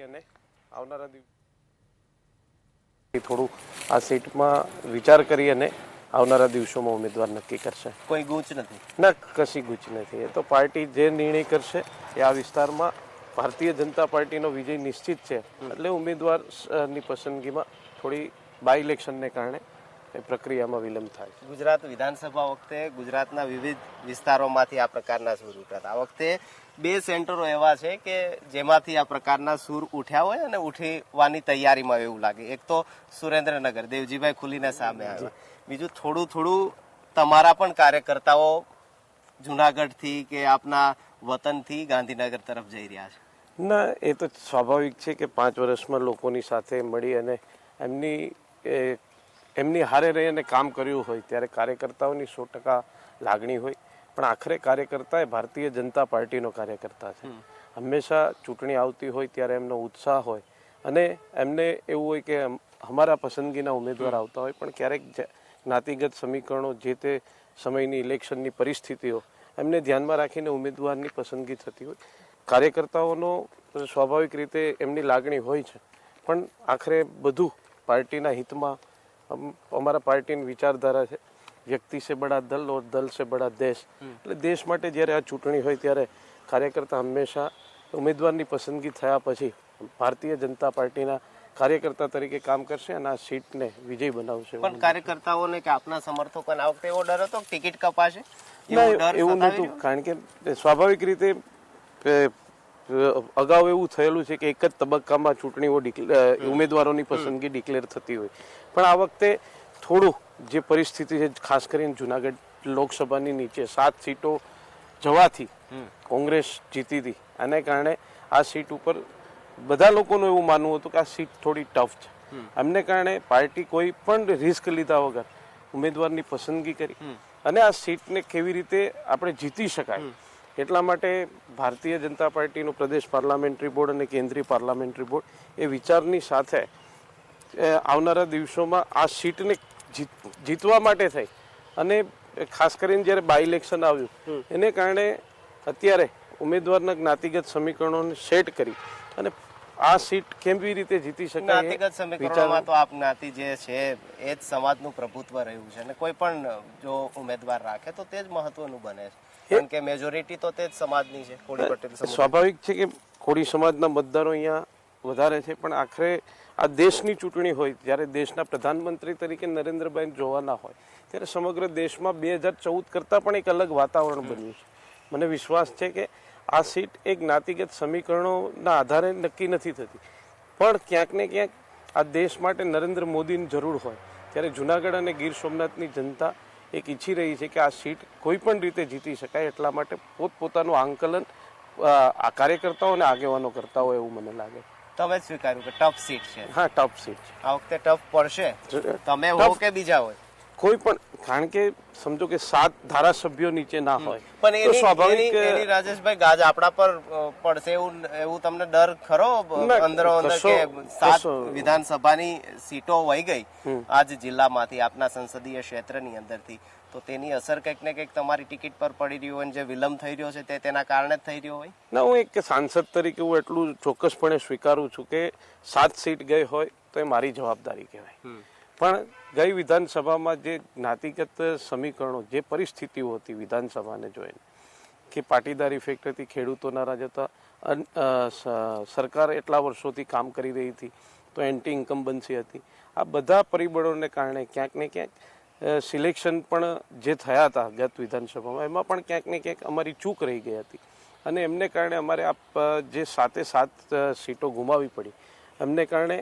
કરી અને આવનારા દિવસ થોડું આ સીટમાં વિચાર કરી અને આવનારા દિવસોમાં ઉમેદવાર નક્કી કરશે. કોઈ ગૂંચ નથી ના, કશી ગૂંચ નથી. એ તો પાર્ટી જે નિર્ણય કરશે એ આ વિસ્તારમાં ભારતીય જનતા પાર્ટીનો વિજય નિશ્ચિત છે. એટલે ઉમેદવારની પસંદગીમાં થોડી બાય ઇલેક્શનને કારણે એ પ્રક્રિયામાં વિલંબ થાય છે. ગુજરાત વિધાનસભા વખતે ગુજરાતના વિવિધ વિસ્તારોમાંથી આ પ્રકારના સૂર ઉઠ્યા. આ વખતે 2 સેન્ટરો એવા છે કે જેમાંથી આ પ્રકારના સૂર ઉઠ્યા હોય અને ઉઠવાની તૈયારીમાં એવું લાગે. એક તો સુરેન્દ્રનગર, દેવજીભાઈ ખુલીને સામે આવ્યા. બીજું થોડું તમારા પણ કાર્યકર્તાઓ જુનાગઢથી કે આપના વતનથી ગાંધીનગર તરફ જઈ રહ્યા છે. ના, એ તો સ્વાભાવિક છે કે 5 વર્ષમાં લોકોની સાથે મળી અને એમની હારે રહી અને કામ કર્યું હોય ત્યારે કાર્યકર્તાઓની 100% લાગણી હોય. પણ આખરે કાર્યકર્તા એ ભારતીય જનતા પાર્ટીનો કાર્યકર્તા છે. હંમેશા ચૂંટણી આવતી હોય ત્યારે એમનો ઉત્સાહ હોય અને એમને એવું હોય કે અમારા પસંદગીના ઉમેદવાર આવતા હોય, પણ ક્યારેક જ્ઞાતિગત સમીકરણો, જે તે સમયની ઇલેક્શનની પરિસ્થિતિઓ એમને ધ્યાનમાં રાખીને ઉમેદવારની પસંદગી થતી હોય. કાર્યકર્તાઓનો સ્વાભાવિક રીતે એમની લાગણી હોય છે, પણ આખરે બધું પાર્ટીના હિતમાં. અમારા પાર્ટીની વિચારધારા છે વ્યક્તિ સે બડા દલ ઓર દલ સે બડા દેશ. એટલે દેશ માટે જ્યારે આ ચૂંટણી હોય ત્યારે કાર્યકર્તા હંમેશા ઉમેદવારની પસંદગી થયા પછી ભારતીય જનતા પાર્ટીના કાર્યકર્તા તરીકે કામ કરશે અને આ સીટને વિજય બનાવશે. પણ કાર્યકર્તાઓને કે આપના સમર્થકોને આ વખતે એવો ડર હતો ટિકિટ કપાશે? એવું નહોતું, કારણ કે સ્વાભાવિક રીતે અગાઉ એવું થયેલું છે કે એક જ તબક્કામાં ચૂંટણીઓ ઉમેદવારોની પસંદગી ડિક્લેર થતી હોય. પણ આ વખતે થોડું જે પરિસ્થિતિ છે, ખાસ કરીને જુનાગઢ લોકસભાની નીચે 7 સીટો જવાથી કોંગ્રેસ જીતી હતી. આને કારણે આ સીટ ઉપર બધા લોકોનું એવું માનવું હતું કે આ સીટ થોડી ટફ છે. એમને કારણે પાર્ટી કોઈ પણ રિસ્ક લીધા વગર ઉમેદવારની પસંદગી કરી અને આ સીટને કેવી રીતે આપણે જીતી શકાય એટલા માટે ભારતીય જનતા પાર્ટીનું પ્રદેશ પાર્લામેન્ટરી બોર્ડ અને કેન્દ્રીય પાર્લામેન્ટરી બોર્ડ એ વિચારની સાથે આવનારા દિવસોમાં આ સીટને જીતવા માટે થઈ અને ખાસ કરીને જ્યારે બાય ઇલેક્શન આવ્યું એને કારણે અત્યારે ઉમેદવારના જ્ઞાતિગત સમીકરણોને સેટ કરી અને આ સીટ કેવી રીતે જીતી શકાય. જ્ઞાતિગત સમીકરણોમાં તો આપ જ્ઞાતિ જે છે એ જ સમાજનું પ્રભુત્વ રહ્યું છે અને કોઈ પણ જો ઉમેદવાર રાખે તો તે જ મહત્વનું બને છે, કારણ કે મેજોરિટી તો તે જ સમાજની છે. કોળી પટેલ સ્વાભાવિક છે કે કોળી સમાજના મતદારો અહીંયા વધારે છે, પણ આખરે આ દેશની ચૂંટણી હોય જ્યારે દેશના પ્રધાનમંત્રી તરીકે નરેન્દ્રભાઈ જોવાના હોય ત્યારે સમગ્ર દેશમાં 2014 કરતાં પણ એક અલગ વાતાવરણ બન્યું છે. મને વિશ્વાસ છે કે આ સીટ એક જ્ઞાતિગત સમીકરણોના આધારે નક્કી નથી થતી, પણ ક્યાંક ને ક્યાંક આ દેશ માટે નરેન્દ્ર મોદીની જરૂર હોય ત્યારે જુનાગઢ અને ગીર સોમનાથની જનતા એક ઈચ્છી રહી છે કે આ સીટ કોઈ પણ રીતે જીતી શકાય. એટલા માટે પોતપોતાનું આંકલન આ કાર્યકર્તાઓ અને આગેવાનો કરતા હોય એવું મને લાગે. તમે જ સ્વીકાર્યું કે ટફ સીટ છે? હા, ટફ સીટ છે. આ વખતે ટફ પડશે, તમે હો કે બીજા હોય કોઈ પણ, કારણ કે સમજો કે 7 ધારાસભ્યો નીચે ના હોય પણ એની રાજેશભાઈ ગાજ આપણા પર પડશે એવું તમને ડર ખરો અંદરો અંદર કે 7 વિધાનસભાની સીટો વહી ગઈ આજ જિલ્લામાંથી આપના સંસદીય ક્ષેત્રની અંદરથી, તો તેની અસર કંઈક ને કંઈક તમારી ટિકિટ પર પડી રહ્યું હોય, જે વિલંબ થઈ રહ્યો છે તે તેના કારણે જ થઈ રહ્યો હોય? ના, હું એક સાંસદ તરીકે હું એટલું ચોક્કસપણે સ્વીકારું છું કે 7 સીટ ગઈ હોય તો એ મારી જવાબદારી કહેવાય. પણ ગઈ વિધાનસભામાં જે જ્ઞાતિગત સમીકરણો, જે પરિસ્થિતિઓ હતી વિધાનસભાને જોઈને કે પાટીદાર ઇફેક્ટ હતી, ખેડૂતો નારાજ હતા, સરકાર એટલા વર્ષોથી કામ કરી રહી હતી તો એન્ટી ઇન્કમ્બન્સી હતી, આ બધા પરિબળોને કારણે ક્યાંક ને ક્યાંક સિલેક્શન પણ જે થયા હતા ગત વિધાનસભામાં એમાં પણ ક્યાંક ને ક્યાંક અમારી ચૂક રહી ગઈ હતી અને એમને કારણે અમારે જે 7 સીટો ગુમાવવી પડી. એમને કારણે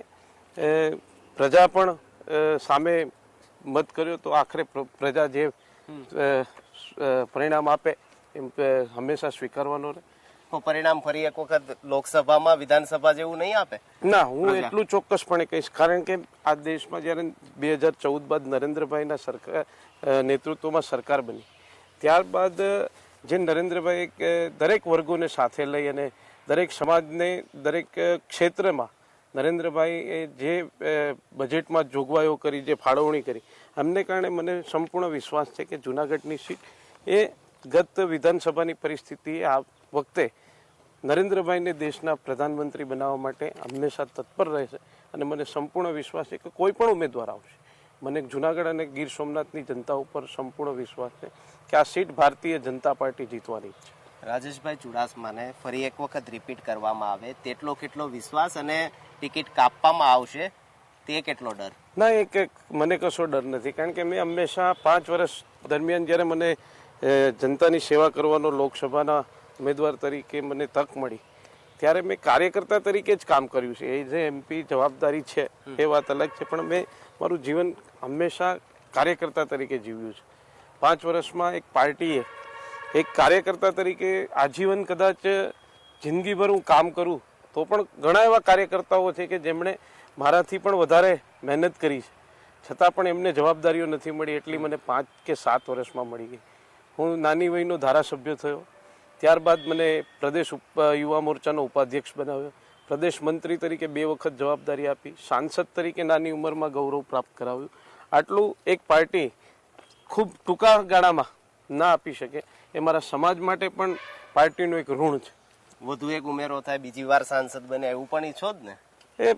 પ્રજા પણ સામે મત કર્યો તો આખરે પ્રજા જે પરિણામ આપે એમ હંમેશા સ્વીકારવાનો રહે. પરિણામ ફરી એક વખત લોકસભામાં વિધાનસભા જેવું નહીં આપે? ના, હું એટલું ચોક્કસપણે કહીશ, કારણ કે આ દેશમાં જ્યારે 2014 બાદ નરેન્દ્રભાઈના નેતૃત્વમાં સરકાર બની ત્યારબાદ જે નરેન્દ્રભાઈ દરેક વર્ગોને સાથે લઈ અને દરેક સમાજને દરેક ક્ષેત્રમાં નરેન્દ્રભાઈએ જે બજેટમાં જોગવાઈઓ કરી, જે ફાળવણી કરી, એમને કારણે મને સંપૂર્ણ વિશ્વાસ છે કે જૂનાગઢની સીટ એ ગત વિધાનસભાની પરિસ્થિતિ આ વખતે નરેન્દ્રભાઈને દેશના પ્રધાનમંત્રી બનાવવા માટે હંમેશા તત્પર રહેશે અને મને સંપૂર્ણ વિશ્વાસ છે કે કોઈ પણ ઉમેદવાર આવશે. મને જુનાગઢ અને ગીર સોમનાથની જનતા ઉપર સંપૂર્ણ વિશ્વાસ છે કે આ સીટ ભારતીય જનતા પાર્ટી જીતવાની છે. રાજેશભાઈ ચુડાસમાને ફરી એક વખત રિપીટ કરવામાં આવે તેટલો કેટલો વિશ્વાસ અને ટિકિટ કાપવામાં આવશે તે કેટલો ડર? ના, એક મને કશો ડર નથી, કારણ કે મેં હંમેશા 5 વર્ષ દરમિયાન જ્યારે મને જનતાની સેવા કરવાનો લોકસભાના ઉમેદવાર તરીકે મને તક મળી ત્યારે મેં કાર્યકર્તા તરીકે જ કામ કર્યું છે. એ જે એમપી જવાબદારી છે એ વાત અલગ છે, પણ મેં મારું જીવન હંમેશા કાર્યકર્તા તરીકે જીવ્યું છે. 5 વર્ષમાં એક પાર્ટીએ એક કાર્યકર્તા તરીકે આજીવન કદાચ જિંદગીભર હું કામ કરું તો પણ ઘણા એવા કાર્યકર્તાઓ છે કે જેમણે મારાથી પણ વધારે મહેનત કરી છે, છતાં પણ એમને જવાબદારીઓ નથી મળી, એટલી મને 5 કે 7 વર્ષમાં મળી ગઈ. હું નાની વયનો ધારાસભ્ય થયો, ત્યારબાદ મને પ્રદેશ યુવા મોરચાનો ઉપાધ્યક્ષ બનાવ્યો, પ્રદેશ મંત્રી તરીકે 2 વખત જવાબદારી આપી, સાંસદ તરીકે નાની ઉંમરમાં ગૌરવ પ્રાપ્ત કરાવ્યું. આટલું એક પાર્ટી ખૂબ ટૂંકા ગાળામાં ના આપી શકે, એ મારા સમાજ માટે પણ પાર્ટીનું એક ઋણ છે. વધુ એક ઉમેરો થાય, બીજી વાર સાંસદ બને એવું પણ ઈચ્છો જ ને? એ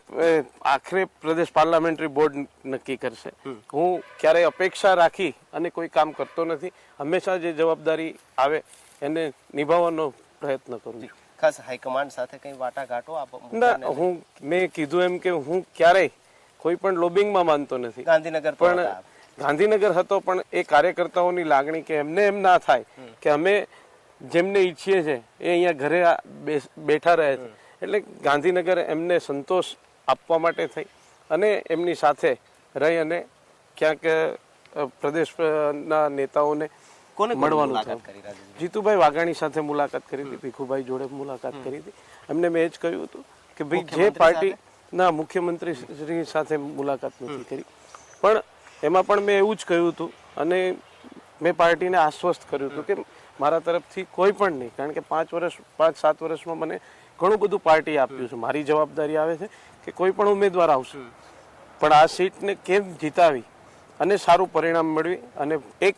આખરે પ્રદેશ પાર્લામેન્ટરી બોર્ડ નક્કી કરશે. હું ક્યારેય અપેક્ષા રાખી અને કોઈ કામ કરતો નથી. હંમેશા જે જવાબદારી આવે એને નિભાવવાનો પ્રયત્ન કરું છું. ખાસ હાઈકમાન્ડ સાથે કઈ વાટાઘાટો ના, મેં કીધું એમ કે હું ક્યારેય કોઈ પણ લોબિંગમાં માનતો નથી. ગાંધીનગર પણ ગાંધીનગર હતો, પણ એ કાર્યકર્તાઓની લાગણી કે એમને એમ ના થાય કે અમે જેમને ઈચ્છીએ છીએ એ અહીંયા ઘરે બેઠા રહે છે, એટલે ગાંધીનગર એમને સંતોષ આપવા માટે થઈ અને એમની સાથે રહી અને ક્યાંક પ્રદેશના નેતાઓને મળવાનું થયું. જીતુભાઈ વાઘાણી સાથે મુલાકાત કરી હતી, ભીખુભાઈ જોડે મુલાકાત કરી હતી. એમને મેં એ જ કહ્યું હતું કે ભાઈ જે પાર્ટી ના મુખ્યમંત્રી શ્રી સાથે મુલાકાત નથી કરી, પણ એમાં પણ મેં એવું જ કહ્યું હતું અને મેં પાર્ટીને આશ્વસ્ત કર્યું હતું કે મારા તરફથી કોઈ પણ નહીં, કારણ કે 5-7 વર્ષમાં મને ઘણું બધું પાર્ટી આપ્યું છે. મારી જવાબદારી આવે છે કે કોઈ પણ ઉમેદવાર આવશે પણ આ સીટને કેમ જીતાવી અને સારું પરિણામ મેળવી અને એક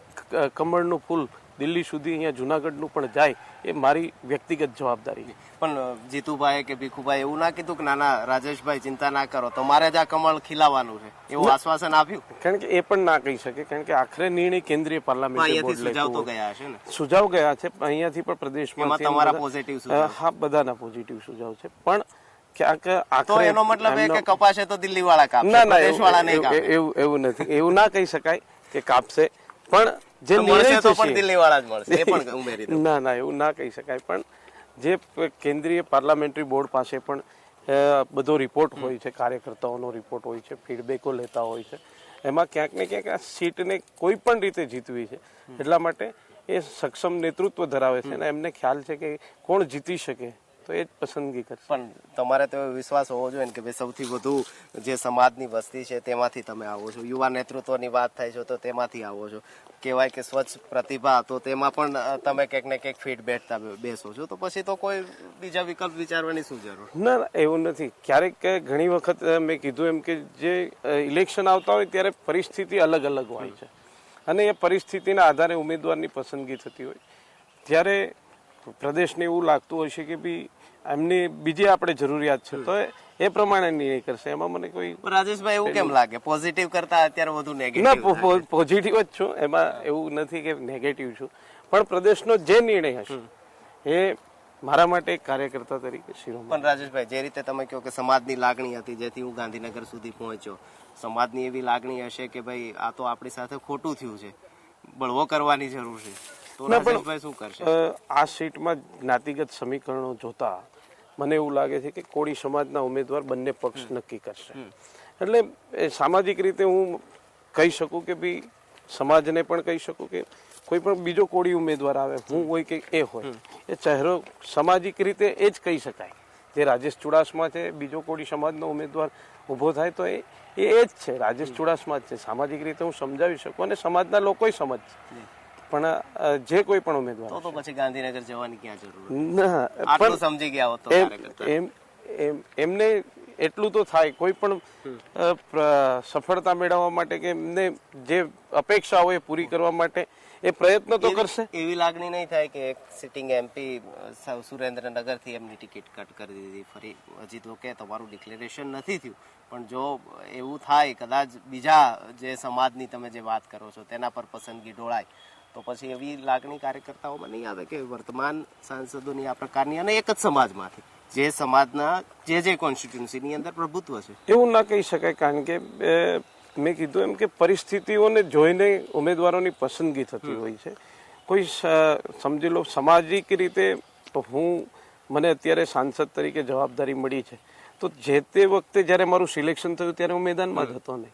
કમળનું ફૂલ દિલ્હી સુધી અહીંયા જુનાગઢનું પણ જાય, એ મારી વ્યક્તિગત જવાબદારી છે. પણ જીતુભાઈ કે ભીખુભાઈ એવું ના કીધું કે નાના રાજેશભાઈ ચિંતા ના કરો, તમારે જ આ કમળ ખીલાવાનું છે એવું આશ્વાસન આપ્યું? કારણ કે એ પણ ના કહી શકે, કારણ કે આખરે નિર્ણય કેન્દ્રીય પાર્લામેન્ટ બોર્ડ સુજાવ તો ગયા હશે ને? સુજાવ ગયા છે અહીંયાથી પણ પ્રદેશમાં. તમારા પોઝિટિવ સુજાવ? હા, બધાના પોઝિટિવ સુજાવ છે, પણ ક્યાંક તો એનો મતલબ એ કે કપાશે તો દિલ્હી વાળા કાપશે, પ્રદેશ વાળા નહીં કાપે? એવું નથી, એવું ના કહી શકાય કે કાપશે, પણ જે મળશે તો પણ દિલ્હી વાળા જ મળશે, એ પણ ઉમેરી દો. ના, એવું ના કહી શકાય, પણ જે કેન્દ્રીય પાર્લામેન્ટરી બોર્ડ પાસે પણ બધો રિપોર્ટ હોય છે, કાર્યકર્તાઓનો રિપોર્ટ હોય છે, ફીડબેકો લેતા હોય છે, એમાં ક્યાંક ને ક્યાંક આ સીટને કોઈ પણ રીતે જીતવી છે, એટલા માટે એ સક્ષમ નેતૃત્વ ધરાવે છે અને એમને ખ્યાલ છે કે કોણ જીતી શકે તો એ જ પસંદગી કરશે. પણ તમારે તો વિશ્વાસ હોવો જોઈએ ને કે ભાઈ સૌથી વધુ જે સમાજની વસ્તી છે તેમાંથી તમે આવો છો, યુવા નેતૃત્વની વાત થાય છે તો તેમાંથી આવો છો, કહેવાય કે સ્વચ્છ પ્રતિભા, તો તેમાં પણ તમે ક્યાંક ને ક્યાંક ફીટ બેસો છો, તો પછી તો કોઈ બીજા વિકલ્પ વિચારવાની શું જરૂર? ના, એવું નથી. ક્યારેક ઘણી વખત મેં કીધું એમ કે જે ઇલેક્શન આવતા હોય ત્યારે પરિસ્થિતિ અલગ અલગ હોય છે અને એ પરિસ્થિતિના આધારે ઉમેદવારની પસંદગી થતી હોય, ત્યારે પ્રદેશને એવું લાગતું હોય છે કે ભાઈ એમની બીજી આપણે જરૂરિયાત છે તો એ પ્રમાણે નિર્ણય કરશે. એમાં મને કોઈ રાજેશભાઈ એવું કેમ લાગે પોઝિટિવ કરતા અત્યારે વધુ નેગેટિવ? ના, પોઝિટિવ જ છું, એમાં એવું નથી કે નેગેટિવ છું, પણ પ્રદેશનો જે નિર્ણય હશે એ મારા માટે કાર્યકર્તા તરીકે શિરોમણી. પણ રાજેશભાઈ, જે રીતે તમે કહો કે સમાજની લાગણી હતી જેથી હું ગાંધીનગર સુધી પહોંચ્યો, સમાજની એવી લાગણી હશે કે ભાઈ આ તો આપણી સાથે ખોટું થયું છે, બળવો કરવાની જરૂર છે, તો રાજેશભાઈ શું કરશે? આ સીટમાં જ્ઞાતિગત સમીકરણો જોતા મને એવું લાગે છે કે કોળી સમાજના ઉમેદવાર બંને પક્ષ નક્કી કરશે. એટલે સામાજિક રીતે હું કહી શકું કે ભાઈ સમાજને પણ કહી શકું કે કોઈ પણ બીજો કોળી ઉમેદવાર આવે, હું હોય કે એ હોય, એ ચહેરો સામાજિક રીતે એ જ કહી શકાય. જે રાજેશ ચુડાસમા છે, બીજો કોળી સમાજનો ઉમેદવાર ઊભો થાય તો એ જ છે, રાજેશ ચુડાસમા જ છે. સામાજિક રીતે હું સમજાવી શકું અને સમાજના લોકો સમજશે, પણ જે કોઈ પણ ઉમેદવાર તો પછી ગાંધીનગર જવાની ક્યાં જરૂર? ના, આટલું સમજી ગયા હોત તો એમને એટલું તો થાય કોઈ પણ સફળતા મેળવવા માટે કે એમને જે અપેક્ષા હોય એ પૂરી કરવા માટે એ પ્રયત્ન તો કરશે. એવી લાગણી નહીં થાય કે એક સિટિંગ એમપી સુરેન્દ્રનગર થી એમની ટિકિટ કટ કરી દીધી, ફરી હજી તો કે તમારું ડિક્લેરેશન નથી થયું, પણ જો એવું થાય કદાચ બીજા જે સમાજની તમે જે વાત કરો છો તેના પર પસંદગી ઢોળાય તો પછી એવી લાગણી કાર્યકર્તાઓમાં નહીં આવે કે વર્તમાન સાંસદોની આ પ્રકારની અને એક જ સમાજમાંથી જે સમાજના જે કોન્સ્ટિટ્યુન્સીની અંદર પ્રભુત્વ છે એવું ના કહી શકાય, કારણ કે મેં કીધું એમ કે પરિસ્થિતિઓને જોઈને ઉમેદવારોની પસંદગી થતી હોય છે. કોઈ સમજી લો સામાજિક રીતે મને અત્યારે સાંસદ તરીકે જવાબદારી મળી છે, તો જે તે વખતે જ્યારે મારું સિલેક્શન થયું ત્યારે હું મેદાનમાં જ હતો નહીં.